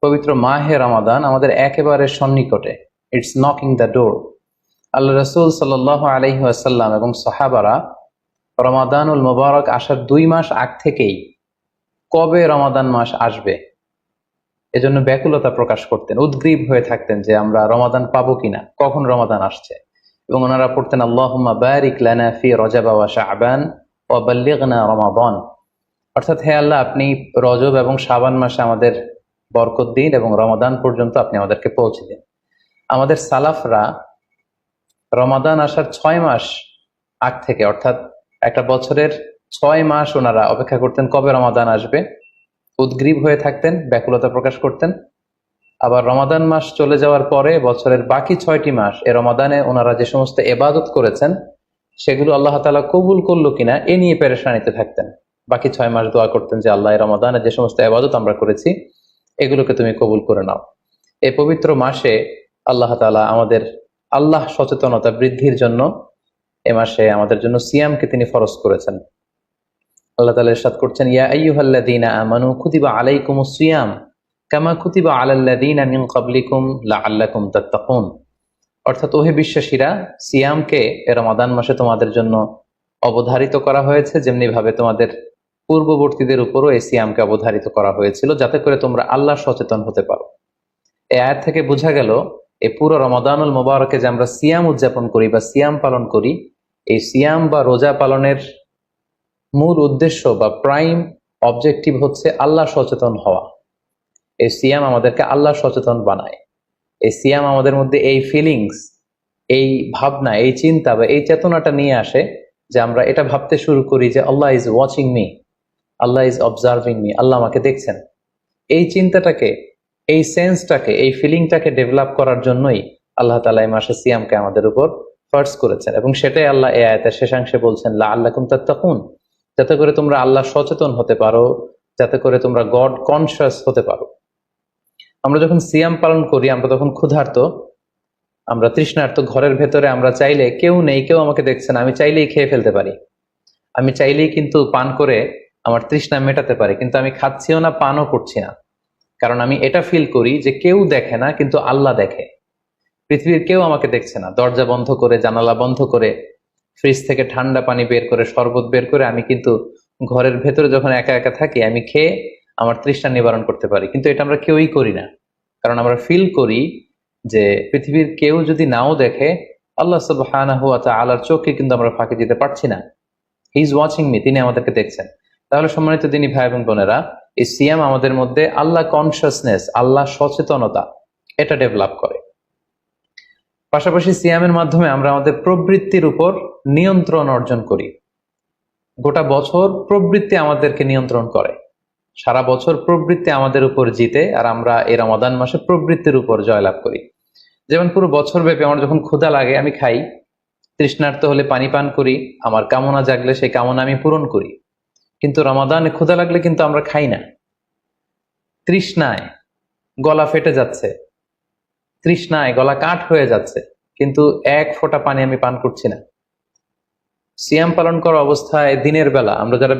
পবিত্র মাহে রমাদান আমাদের একেবারে সন্নিকটে। It's knocking the door. Allah রাসূল সাল্লাল্লাহু আলাইহি ওয়াসাল্লাম এবং সাহাবারা রমাদানুল মুবারক আসার 2 মাস আগ থেকেই কবে রমাদান মাস আসবে এজন্য ব্যাকুলতা প্রকাশ করতেন, উদ্গ্রীব হয়ে থাকতেন যে আমরা রমাদান পাবো কিনা, কখন রমাদান আসছে। এবং ওনারা পড়তেন আল্লাহুম্মা বারিক লানা ফি রজব ওয়া শাবান ওয়া বাল্লিগনা রমাদান। অর্থাৎ হে আল্লাহ, আপনি রজব এবং শাবান মাসে আমাদের বরকত দিন এবং রমাদান পর্যন্ত আপনি আমাদেরকে পৌঁছে দিন। আমাদের সালাফরা রমাদান আসার 6 মাস আগ থেকে, অর্থাৎ একটা বছরের 6 মাস ওনারা অপেক্ষা করতেন কবে রমাদান আসবে, উদ্গ্রীব হয়ে থাকতেন, ব্যাকুলতা প্রকাশ করতেন। আবার রমাদান মাস চলে যাওয়ার পরে বছরের বাকি 6টি মাস এ রমাদানে ওনারা যে সমস্ত ইবাদত করেছেন সেগুলো আল্লাহ তাআলা কবুল করলো কিনা এ নিয়ে পেরেশানিতে থাকতেন। বাকি 6 মাস দোয়া করতেন যে আল্লাহ, রমাদানে যে সমস্ত ইবাদত আমরা করেছি এগুলোকে তুমি কবুল করে নাও। এই পবিত্র মাসে আল্লাহ তাআলা আমাদের আল্লাহ সচেতনতা বৃদ্ধির জন্য এ মাসে আমাদের জন্য সিয়ামকে তিনি ফরজ করেছেন। আল্লাহ তাআলা ইরশাদ করছেন, ইয়া আইয়ুহাল্লাযীনা আমানু কুতিবা আলাইকুমুস সিয়াম কামা কুতিবা আলাল্লাযীনা মিন ক্বাবলিকুম লাআল্লাকুম তাত্তাকুন। অর্থাৎ ওহে বিশ্বাসীরা, সিয়ামকে রমাদান মাসে তোমাদের জন্য অবধারিত করা হয়েছে যেমনি ভাবে তোমাদের পূর্ববর্তীদের উপরও এই সিয়ামকে অবধারিত করা হয়েছিল, যাতে করে তোমরা আল্লাহ সচেতন হতে পারো। এই আয়াত থেকে বোঝা গেল এই পুরো রমাদানুল মুবারকে যে আমরা সিয়াম উদযাপন করি বা সিয়াম পালন করি, এই সিয়াম বা রোজা পালনের মূল উদ্দেশ্য বা প্রাইম অবজেক্টিভ হচ্ছে আল্লাহ সচেতন হওয়া। এই সিয়াম আমাদেরকে আল্লাহ সচেতন বানায়। এই সিয়াম আমাদের মধ্যে এই ফিলিংস, এই ভাবনা, এই চিন্তা বা এই চেতনাটা নিয়ে আসে যে আমরা এটা ভাবতে শুরু করি যে Allah is watching me, Allah is observing me, Allah আমাকে দেখছেন। এই চিন্তাটাকে, এই সেন্সটাকে, এই ফিলিংটাকে ডেভেলপ করার জন্যই আল্লাহ তাআলা এই মাসে সিয়ামকে আমাদের উপর ফরজ করেছেন। এবং সেটাই আল্লাহ এই আয়াতের শেষাংশে বলছেন, লাআল্লাকুম তাত্তাকুন, যাতে করে তোমরা আল্লাহ সচেতন হতে পারো, যাতে করে তোমরা গড কনসিয়াস হতে পারো। আমরা যখন সিয়াম পালন করি আমরা তখন ক্ষুধার্ত, আমরা তৃষ্ণার্ত, ঘরের ভেতরে আমরা চাইলে কেউ নেই, কেউ আমাকে দেখছে না, আমি চাইলেই খেয়ে ফেলতে পারি, আমি চাইলেই কিন্তু পান করে আমার তৃষ্ণা মেটাতে পারি, কিন্তু আমি খাচ্ছিও না, পানও করছি না। কারণ আমি এটা ফিল করি যে কেউ দেখে না কিন্তু আল্লাহ দেখে। পৃথিবীর কেউ আমাকে দেখছে না, দরজা বন্ধ করে, জানালা বন্ধ করে, ফ্রিজ থেকে ঠান্ডা পানি বের করে, শরবত বের করে আমি কিন্তু ঘরের ভেতরে যখন একা একা থাকি আমি খেয়ে আমার তৃষ্ণা নিবারণ করতে পারি। কিন্তু এটা আমরা কেউই করি না, কারণ আমরা ফিল করি যে পৃথিবীর কেউ যদি নাও দেখে, আল্লাহ সুবহানাহু ওয়া তাআলার চোখে কিন্তু আমরা ফাঁকি দিতে পারছি না। হি ইজ ওয়াচিং মি, তিনি আমাদেরকে দেখছেন। তাহলে সম্মানিত দিনী ভাই এবং বোনেরা, এই সিয়াম আমাদের মধ্যে আল্লাহ কনসিয়াসনেস, আল্লাহ সচেতনতা এটা ডেভেলপ করে। পাশাপাশি সিয়ামের মাধ্যমে আমরা আমাদের প্রবৃত্তির উপর নিয়ন্ত্রণ অর্জন করি। গোটা বছর প্রবৃত্তি আমাদেরকে নিয়ন্ত্রণ করে, সারা বছর প্রবৃত্তি আমাদের উপর জিতে, আর আমরা এই রমাদান মাসে প্রবৃত্তির উপর জয়লাভ করি। যেমন পুরো বছর ব্যাপী আমার যখন ক্ষুধা লাগে আমি খাই, তৃষ্ণার্ত হলে পানি পান করি, আমার কামনা জাগলে সেই কামনা আমি পূরণ করি। কিন্তু রমাদানে ক্ষুধা লাগলে কিন্তু আমরা খাই না। তৃষ্ণায় গলা ফেটে যাচ্ছে, তৃষ্ণায় গলা কাঠ হয়ে যাচ্ছে, কিন্তু এক ফোঁটা পানি আমি পান করছি না। সিয়াম পালন করা অবস্থায় দিনের বেলা আমরা যারা